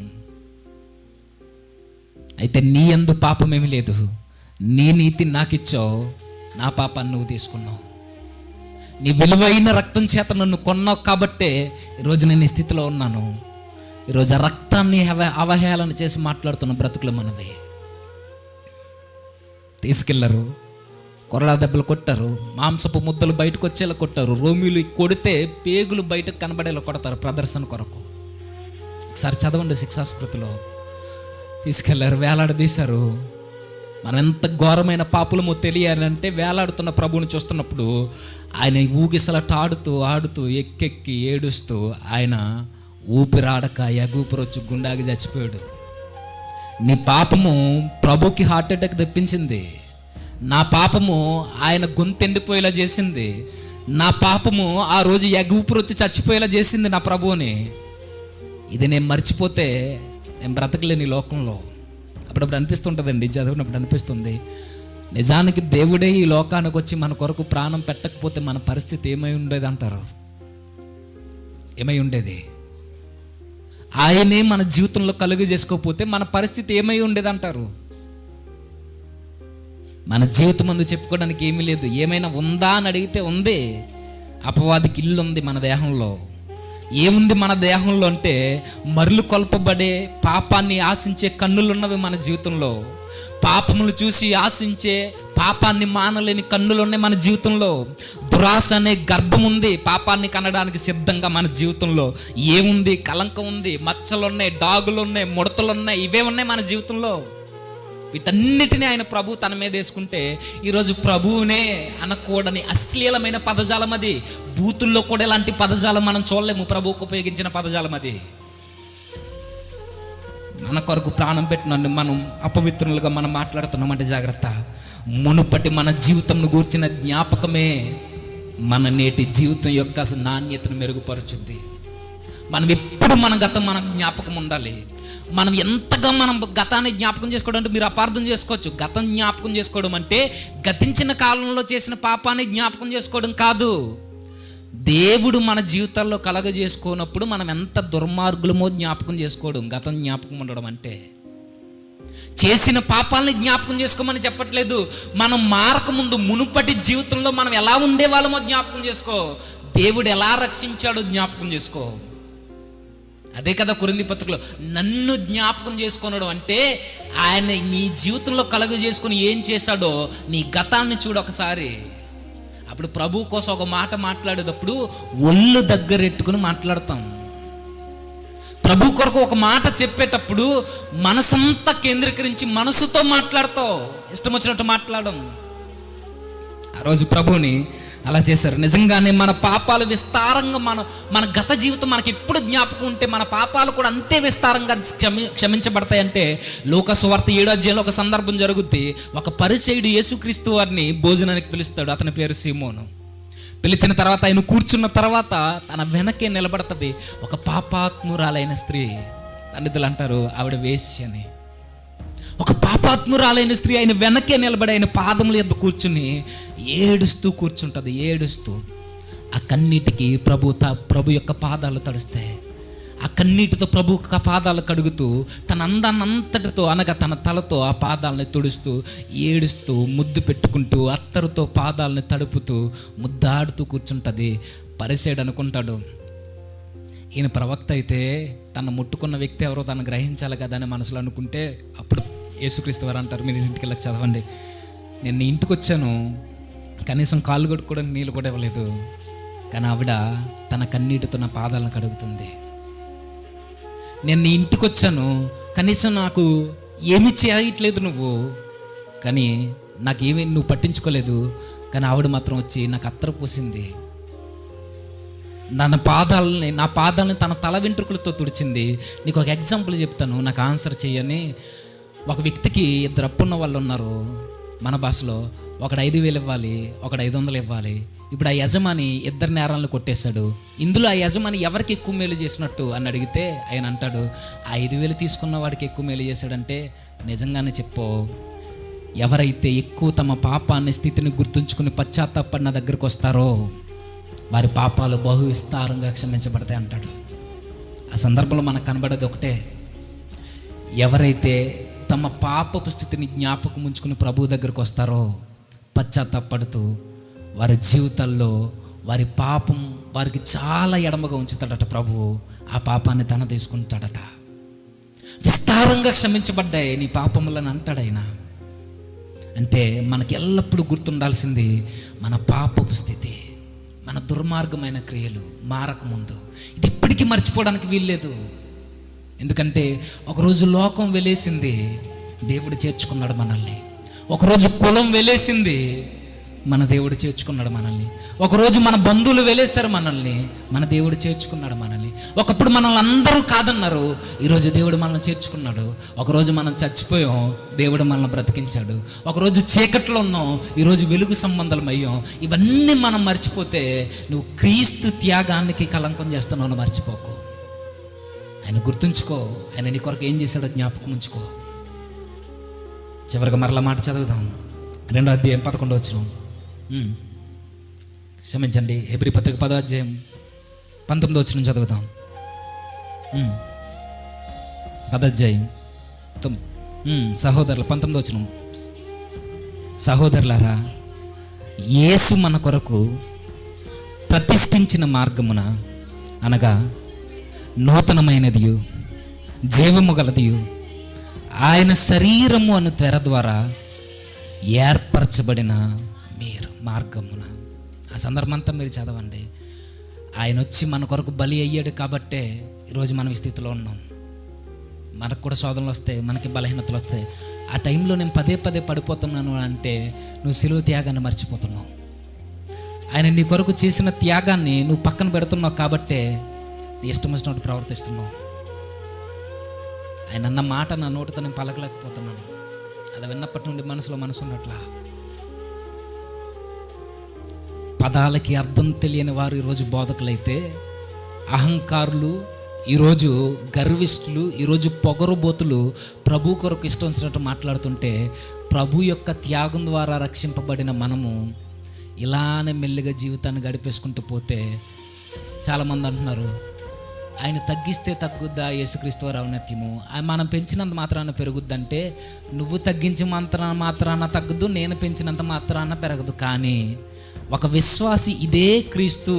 అయితే నీ యందు పాపమేమీ లేదు, నీ నీతి నాకు ఇచ్చావు, నా పాపాన్ని నువ్వు తీసుకున్నావు. నీ విలువైన రక్తం చేత నన్ను కొన్నావు కాబట్టే ఈరోజు నేను ఈ స్థితిలో ఉన్నాను. ఈరోజు ఆ రక్తాన్ని అవహేళన చేసి మాట్లాడుతున్న బ్రతుకులు మనవి. తీసుకెళ్లరు, కొరడా దెబ్బలు కొట్టారు, మాంసపు ముద్దలు బయటకు వచ్చేలా కొట్టారు, రోమిలు కొడితే పేగులు బయటకు కనబడేలా కొడతారు ప్రదర్శన కొరకు. ఒకసారి చదవండి శిక్షాస్మృతిలో. తీసుకెళ్లారు, వేలాడదీశారు. మనం ఎంత ఘోరమైన పాపులమో తెలియాలంటే వేలాడుతున్న ప్రభువుని చూస్తున్నప్పుడు ఆయన ఊగిసలట ఆడుతూ ఎక్కెక్కి ఏడుస్తూ ఆయన ఊపిరాడక ఎగూపిరొచ్చి గుండాగి చచ్చిపోయాడు. నీ పాపము ప్రభుకి హార్ట్ అటాక్ తెప్పించింది, నా పాపము ఆయన గొంతెండిపోయేలా చేసింది, నా పాపము ఆ రోజు ఎగూపిరొచ్చి చచ్చిపోయేలా చేసింది నా ప్రభువుని. ఇది నేను మర్చిపోతే నేను బ్రతకలేని ఈ లోకంలో. అప్పుడప్పుడు అనిపిస్తుంటుందండి, చదివినప్పుడు అనిపిస్తుంది, నిజానికి దేవుడే ఈ లోకానికి వచ్చి మన కొరకు ప్రాణం పెట్టకపోతే మన పరిస్థితి ఏమై ఉండేది అంటారు. ఏమై ఉండేది? ఆయనే మన జీవితంలో కలుగు చేసుకోకపోతే మన పరిస్థితి ఏమై ఉండేది అంటారు. మన జీవితం ముందు చెప్పుకోవడానికి ఏమీ లేదు. ఏమైనా ఉందా అని అడిగితే ఉంది. అపవాదికి ఇల్లు ఉంది మన దేహంలో. ఏముంది మన దేహంలో అంటే మరులు కొల్పబడే పాపాన్ని ఆశించే కన్నులున్నవి మన జీవితంలో. పాపములు చూసి ఆశించే పాపాన్ని మానలేని కన్నులు ఉన్నాయి మన జీవితంలో. దురాశ అనే గర్భం ఉంది పాపాన్ని కనడానికి సిద్ధంగా మన జీవితంలో. ఏముంది? కలంకం ఉంది, మచ్చలున్నాయి, డాగులున్నాయి, ముడతలున్నాయి, ఇవే ఉన్నాయి మన జీవితంలో. వీటన్నిటినీ ఆయన ప్రభు తన మీద వేసుకుంటే ఈరోజు ప్రభువునే అనకూడని అశ్లీలమైన పదజాలం అది. బూతుల్లో కూడా ఇలాంటి పదజాలం మనం చూడలేము. ప్రభువుకు ఉపయోగించిన పదజాలం అది. మన కొరకు ప్రాణం పెట్టిన మనం అపవిత్రులుగా మనం మాట్లాడుతున్నామంటే జాగ్రత్త. మునుపటి మన జీవితంను గూర్చిన జ్ఞాపకమే మన నేటి జీవితం యొక్క నాణ్యతను మెరుగుపరుచుద్ది. మనం ఎప్పుడు మన గతం మన జ్ఞాపకం ఉండాలి. మనం ఎంతగా మనం గతాన్ని జ్ఞాపకం చేసుకోవడం అంటే మీరు అపార్థం చేసుకోవచ్చు. గతం జ్ఞాపకం చేసుకోవడం అంటే గతించిన కాలంలో చేసిన పాపాన్ని జ్ఞాపకం చేసుకోవడం కాదు. దేవుడు మన జీవితాల్లో కలగజేసుకున్నప్పుడు మనం ఎంత దుర్మార్గులమో జ్ఞాపకం చేసుకోవడం గతం జ్ఞాపకం ఉండడం అంటే. చేసిన పాపాలని జ్ఞాపకం చేసుకోమని చెప్పట్లేదు. మనం మారకముందు మునుపటి జీవితంలో మనం ఎలా ఉండేవాళ్ళమో జ్ఞాపకం చేసుకో. దేవుడు ఎలా రక్షించాడో జ్ఞాపకం చేసుకో. అదే కదా కొరింథీ పత్రికలో నన్ను జ్ఞాపకం చేసుకొనడం అంటే ఆయన నీ జీవితంలో కలుగ చేసుకుని ఏం చేశాడో నీ గతాన్ని చూడు ఒకసారి. అప్పుడు ప్రభు కోసం ఒక మాట మాట్లాడేటప్పుడు ఒళ్ళు దగ్గరెట్టుకుని మాట్లాడతాం. ప్రభు కొరకు ఒక మాట చెప్పేటప్పుడు మనసంతా కేంద్రీకరించి మనసుతో మాట్లాడతావు. ఇష్టం వచ్చినట్టు మాట్లాడడం. ఆ రోజు ప్రభుని అలా చేశారు. నిజంగానే మన పాపాలు విస్తారంగా మన గత జీవితం మనకి ఎప్పుడు జ్ఞాపకం ఉంటే మన పాపాలు కూడా అంతే విస్తారంగా క్షమించబడతాయంటే లూకా సువార్త 7వ అధ్యాయంలో ఒక సందర్భం జరుగుద్ది. ఒక పరిసయ్యుడు యేసుక్రీస్తు వారిని భోజనానికి పిలుస్తాడు. అతని పేరు సీమోను. పిలిచిన తర్వాత ఆయన కూర్చున్న తర్వాత తన వెనకే నిలబడుతుంది ఒక పాపాత్మురాలైన స్త్రీ. పండితులు అంటారు ఆవిడ వేశ్య అని. ఒక పాపాత్మురాలైన స్త్రీ ఆయన వెనకే నిలబడి ఆయన పాదముల యొద్ద కూర్చుని ఏడుస్తూ కూర్చుంటుంది. ఏడుస్తూ ఆ కన్నీటికి ప్రభు యొక్క పాదాలు తడుస్తాయి. ఆ కన్నీటితో ప్రభు యొక్క పాదాలు కడుగుతూ తన అందాన్నంతటితో అనగా తన తలతో ఆ పాదాలని తుడుస్తూ ఏడుస్తూ ముద్దు పెట్టుకుంటూ అత్తరుతో పాదాలని తడుపుతూ ముద్దాడుతూ కూర్చుంటుంది. పరిసయ్యుడు అనుకుంటాడు ఈయన ప్రవక్త అయితే తను ముట్టుకున్న వ్యక్తి ఎవరో తను గ్రహించాలి కదా అని మనసులో అనుకుంటే, అప్పుడు యేసుక్రీస్తు వారు అంటారు, మీరు ఇంటికి వెళ్ళి చదవండి, నేను నీ ఇంటికి వచ్చాను, కనీసం కాళ్ళు కొట్టుకోవడానికి నీళ్ళు కూడా ఇవ్వలేదు, కానీ ఆవిడ తన కన్నీటితో నా పాదాలను కడుగుతుంది. నేను నీ ఇంటికి వచ్చాను, కనీసం నాకు ఏమీ చేయట్లేదు నువ్వు, కానీ నాకేమీ నువ్వు పట్టించుకోలేదు, కానీ ఆవిడ మాత్రం వచ్చి నాకు అత్తరు పూసింది, నా పాదాలని తన తల వెంట్రుకలతో తుడిచింది. నీకు ఒక ఎగ్జాంపుల్ చెప్తాను, నాకు ఆన్సర్ చేయని. ఒక వ్యక్తికి 2 అప్పున్న వాళ్ళు ఉన్నారు. మన భాషలో ఒకడు 5,000 ఇవ్వాలి, ఒకడు 500 ఇవ్వాలి. ఇప్పుడు ఆ యజమాని 2 నేరాలను కొట్టేశాడు. ఇందులో ఆ యజమాని ఎవరికి ఎక్కువ మేలు చేసినట్టు అని అడిగితే ఆయన అంటాడు, ఆ 5,000 తీసుకున్న వాడికి ఎక్కువ మేలు చేశాడంటే నిజంగానే చెప్పు, ఎవరైతే ఎక్కువ తమ పాపాన్ని స్థితిని గుర్తుంచుకుని పశ్చాత్తాపడిన దగ్గరికి వస్తారో వారి పాపాలు బహు విస్తారంగా క్షమించబడతాయి అంటాడు. ఆ సందర్భంలో మనకు కనబడేది ఒకటే, ఎవరైతే తమ పాపపు స్థితిని జ్ఞాపకం ఉంచుకుని ప్రభు దగ్గరికి వస్తారో పశ్చాత్తాపడుతూ వారి జీవితాల్లో వారి పాపం వారికి చాలా ఎడమగా ఉంచుతాడట ప్రభువు. ఆ పాపాన్ని తన తీసుకుంటాడట. విస్తారంగా క్షమించబడ్డాయి నీ పాపములను అంటాడైనా. అంటే మనకి ఎల్లప్పుడూ గుర్తుండాల్సింది మన పాపపు స్థితి, మన దుర్మార్గమైన క్రియలు మారకముందు. ఇది ఇప్పటికీ మర్చిపోవడానికి వీల్లేదు. ఎందుకంటే ఒకరోజు లోకం వెలేసింది, దేవుడు చేర్చుకున్నాడు మనల్ని. ఒకరోజు కులం వెలేసింది, మన దేవుడు చేర్చుకున్నాడు మనల్ని. ఒకరోజు మన బంధువులు వెలేశారు మనల్ని, మన దేవుడు చేర్చుకున్నాడు మనల్ని. ఒకప్పుడు మనల్ని అందరూ కాదన్నారు, ఈరోజు దేవుడు మనల్ని చేర్చుకున్నాడు. ఒకరోజు మనం చచ్చిపోయాం, దేవుడు మనల్ని బ్రతికించాడు. ఒకరోజు చీకట్లో ఉన్నాం, ఈరోజు వెలుగు సంబంధం అయ్యాం. ఇవన్నీ మనం మర్చిపోతే నువ్వు క్రీస్తు త్యాగానికి కలంకం చేస్తున్నావు. మర్చిపోకు, ఆయన గుర్తుంచుకో. ఆయన నీ కొరకు ఏం చేశాడో జ్ఞాపకం ఉంచుకో. చివరిగా మరలా మాట చదువుదాం. 2వ అధ్యాయం 11వ వచనం. క్షమించండి, హెబ్రీ పత్రిక 10వ అధ్యాయం 19వ వచనం చదువుదాం. 10వ అధ్యాయం సహోదరులు 19వ వచనం. సహోదరులారా, యేసు మన కొరకు ప్రతిష్ఠించిన మార్గమున, అనగా నూతనమైనదియు జీవము గలదియు ఆయన శరీరము అను తెర ద్వారా ఏర్పరచబడిన మీరు మార్గమున. ఆ సందర్భం అంతా మీరు చదవండి. ఆయన వచ్చి మన కొరకు బలి అయ్యాడు కాబట్టే ఈరోజు మనం ఈ స్థితిలో ఉన్నాం. మనకు కూడా శోధనలు వస్తాయి, మనకి బలహీనతలు వస్తాయి. ఆ టైంలో నేను పదే పడిపోతున్నాను అంటే నువ్వు సిలువ త్యాగాన్ని మర్చిపోతున్నావు. ఆయన నీ కొరకు చేసిన త్యాగాన్ని నువ్వు పక్కన పెడుతున్నావు కాబట్టే నీ ఇష్టం వచ్చినట్టు ప్రవర్తిస్తున్నావు. ఆయన అన్న మాట నా నోటితో నేను పలకలేకపోతున్నాను. అది విన్నప్పటి నుండి మనసులో మనసు ఉన్నట్లా. పదాలకి అర్థం తెలియని వారు ఈరోజు బోధకులైతే, అహంకారులు, ఈరోజు గర్విష్ఠులు, ఈరోజు పొగరుబోతులు ప్రభు కొరకు ఇష్టం వచ్చినట్టు మాట్లాడుతుంటే, ప్రభు యొక్క త్యాగం ద్వారా రక్షింపబడిన మనము ఇలానే మెల్లిగా జీవితాన్ని గడిపేసుకుంటూ పోతే, చాలామంది అంటున్నారు ఆయన తగ్గిస్తే తగ్గుద్దా యేసుక్రీస్తు వారి ఔన్నత్యము, మనం పెంచినంత మాత్రాన పెరుగుద్దంటే, నువ్వు తగ్గించి మాత్రాన తగ్గదు, నేను పెంచినంత మాత్రాన పెరగదు. కానీ ఒక విశ్వాసి ఇదే క్రీస్తు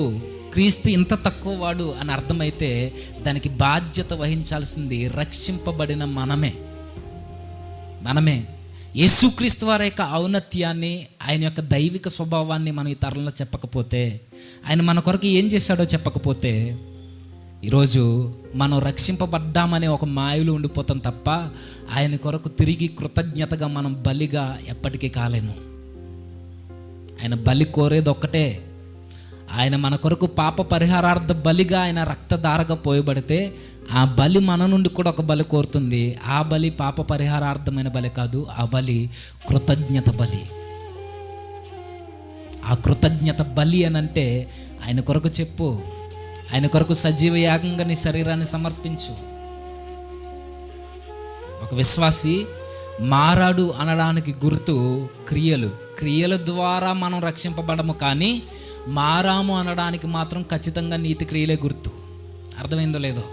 ఇంత తక్కువ వాడు అని అర్థమైతే దానికి బాధ్యత వహించాల్సింది రక్షింపబడిన మనమే. యేసుక్రీస్తు వారి యొక్క ఔన్నత్యాన్ని, ఆయన యొక్క దైవిక స్వభావాన్ని మనం ఈ తరంలో చెప్పకపోతే, ఆయన మన కొరకు ఏం చేశాడో చెప్పకపోతే, ఈరోజు మనం రక్షింపబడ్డామనే ఒక మాయలు ఉండిపోతాం తప్ప ఆయన కొరకు తిరిగి కృతజ్ఞతగా మనం బలిగా ఎప్పటికీ కాలేము. ఆయన బలి కోరేది ఒక్కటే, ఆయన మన కొరకు పాప పరిహారార్థ బలిగా ఆయన రక్తధారగా పోయబడితే ఆ బలి మన నుండి కూడా ఒక బలి కోరుతుంది. ఆ బలి పాప పరిహారార్థమైన బలి కాదు, ఆ బలి కృతజ్ఞత బలి. ఆ కృతజ్ఞత బలి అని అంటే ఆయన కొరకు చెప్పు, ఆయన కొరకు సజీవ యాగంగా నీ శరీరాన్ని సమర్పించు. ఒక విశ్వాసి మారాడు అనడానికి గుర్తు క్రియల ద్వారా మనం రక్షింపబడము, కానీ మారాము అనడానికి మాత్రం ఖచ్చితంగా నీతి క్రియలే గుర్తు. అర్థమైందో లేదో?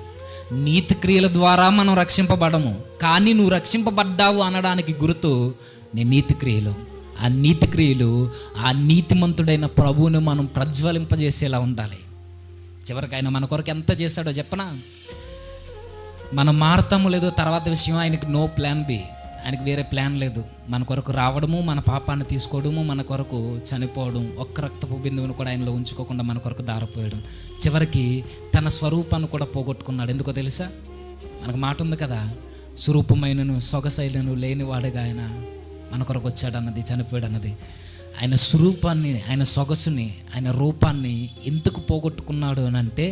నీతి క్రియల ద్వారా మనం రక్షింపబడము, కానీ నువ్వు రక్షింపబడ్డావు అనడానికి గుర్తు నీ నీతి క్రియలు. ఆ నీతి క్రియలు ఆ నీతిమంతుడైన ప్రభువుని మనం ప్రజ్వలింపజేసేలా ఉండాలి. చివరికి ఆయన మన కొరకు ఎంత చేశాడో చెప్పనా? మనం మారతాము లేదో తర్వాత విషయం. ఆయనకి నో ప్లాన్ బి, ఆయనకి వేరే ప్లాన్ లేదు. మన కొరకు రావడము, మన పాపాన్ని తీసుకోవడము, మన కొరకు చనిపోవడం, ఒక్క రక్తపు బిందువును కూడా ఆయనలో ఉంచుకోకుండా మన కొరకు దారిపోయడం, చివరికి తన స్వరూపాన్ని కూడా పోగొట్టుకున్నాడు. ఎందుకో తెలుసా? మనకు మాట ఉంది కదా, స్వరూపమైనను సొగసైనను లేనివాడుగా ఆయన మన కొరకు వచ్చాడన్నది, చనిపోయాడు అన్నది. ఆయన స్వరూపాన్ని, ఆయన సొగసుని, ఆయన రూపాన్ని ఎందుకు పోగొట్టుకున్నాడు అని అంటే,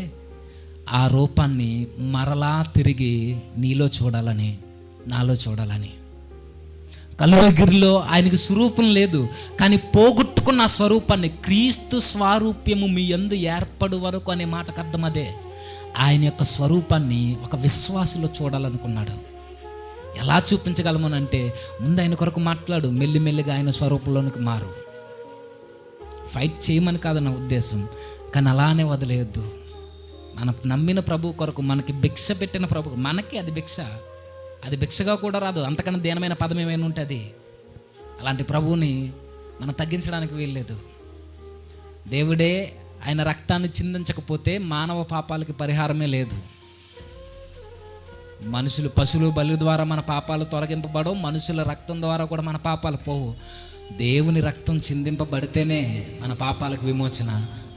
ఆ రూపాన్ని మరలా తిరిగి నీలో చూడాలని, నాలో చూడాలని. కలువగిరిలో ఆయనకి స్వరూపం లేదు, కానీ పోగొట్టుకున్న ఆ స్వరూపాన్ని, క్రీస్తు స్వారూప్యము మీ యందు ఏర్పడు వరకు అనే మాటకు అర్థం అదే. ఆయన యొక్క స్వరూపాన్ని ఒక విశ్వాసులో చూడాలనుకున్నాడు. ఎలా చూపించగలమనంటే, ముందు ఆయన కొరకు మాట్లాడు, మెల్లిమెల్లిగా ఆయన స్వరూపంలోనికి మారు. ఫైట్ చేయమని కాదు నా ఉద్దేశం, కానీ అలానే వదిలేయొద్దు. మన నమ్మిన ప్రభు కొరకు, మనకి భిక్ష పెట్టిన ప్రభు, మనకి అది భిక్ష, అది భిక్షగా కూడా రాదు. అంతకన్నా దీనమైన పదం ఏమైనా ఉంటుంది? అలాంటి ప్రభువుని మనం తగ్గించడానికి వీల్లేదు. దేవుడే ఆయన రక్తాన్ని చిందించకపోతే మానవ పాపాలకి పరిహారమే లేదు. మనుషులు పశువులు బలి ద్వారా మన పాపాలు తొలగింపబడవు, మనుషుల రక్తం ద్వారా కూడా మన పాపాలు పోవు. దేవుని రక్తం చిందింపబడితేనే మన పాపాలకు విమోచన.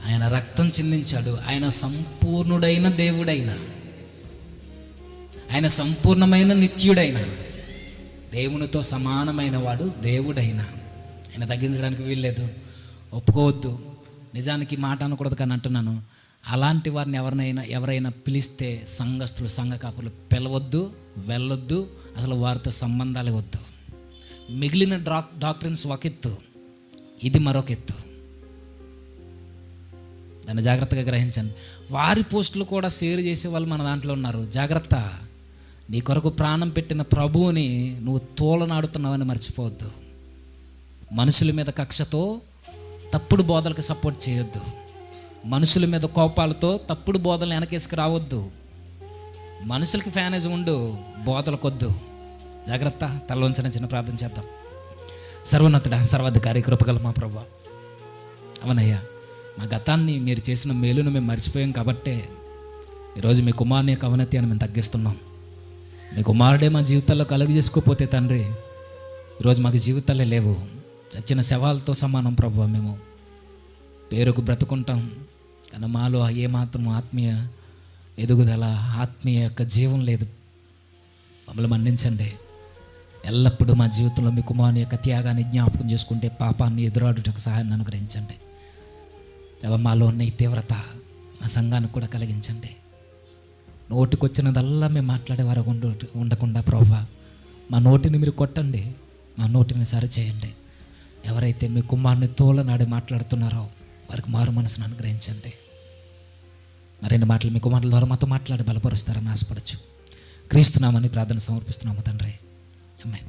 ఆయన రక్తం చిందించాడు. ఆయన సంపూర్ణుడైన దేవుడైన, ఆయన సంపూర్ణమైన నిత్యుడైన, దేవునితో సమానమైన వాడు దేవుడైన ఆయన తగ్గించడానికి వీల్లేదు. ఒప్పుకోవద్దు. నిజానికి మాట అనకూడదు కానీ అంటున్నాను, అలాంటి వారిని ఎవరైనా పిలిస్తే సంఘస్థులు, సంఘ కాపులు పిలవద్దు, వెళ్ళొద్దు, అసలు వారితో సంబంధాలే వద్దు. మిగిలిన డాక్టరీన్స్ ఒక ఎత్తు, ఇది మరొక ఎత్తు. దాన్ని జాగ్రత్తగా గ్రహించండి. వారి పోస్టులు కూడా షేర్ చేసే వాళ్ళు మన దాంట్లో ఉన్నారు. జాగ్రత్త. నీ కొరకు ప్రాణం పెట్టిన ప్రభువుని నువ్వు తోలనాడుతున్నావని మర్చిపోవద్దు. మనుషుల మీద కక్షతో తప్పుడు బోధలకు సపోర్ట్ చేయొద్దు. మనుషుల మీద కోపాలతో తప్పుడు బోధలు వెనకేసుకు రావద్దు. మనుషులకి ఫ్యానేజ్ ఉండు, బోధలకొద్దు. జాగ్రత్త. తలవంచిన చిన్న ప్రార్థన చేద్దాం. సర్వోన్నతుడా, సర్వాధికారి, కృపగల మా ప్రభువా, అవునయ్యా, మా గతాన్ని, మీరు చేసిన మేలును మేము మర్చిపోయాం కాబట్టే ఈరోజు మీ కుమారుని యొక్క అవనతి అని మేము తగ్గిస్తున్నాం. మీ కుమారుడే మా జీవితాల్లో కలుగు చేసుకోకపోతే తండ్రి, ఈరోజు మాకు జీవితాలే లేవు, చచ్చిన శవాలతో సమానం ప్రభువా. మేము పేరుకు బ్రతుకుంటాం, కానీ మాలో ఏమాత్రం ఆత్మీయ ఎదుగుదల, ఆత్మీయ యొక్క జీవం లేదు. మమ్మల్ని మన్నించండి. ఎల్లప్పుడూ మా జీవితంలో మీ కుమారుని యొక్క త్యాగాన్ని జ్ఞాపకం చేసుకుంటే పాపాన్ని ఎదురాడుటకు సహాయాన్ని అనుగ్రహించండి. మాలో ఉన్న ఈ తీవ్రత మా సంఘానికి కూడా కలిగించండి. నోటికొచ్చినదల్లా మేము మాట్లాడేవారు ఉండకుండా ప్రభువా, మా నోటిని మీరు కొట్టండి, మా నోటిని సరిచేయండి. ఎవరైతే మీ కుమారుని తోలనాడి మాట్లాడుతున్నారో వారికి మారు మనసును అనుగ్రహించండి. మరిన్ని మాటలు మీ కుమారుల ద్వారా మాతో మాట్లాడి బలపరుస్తారని ఆశపడచ్చు. క్రీస్తునామని ప్రార్థన సమర్పిస్తున్నాము తండ్రి. ఆమేన్.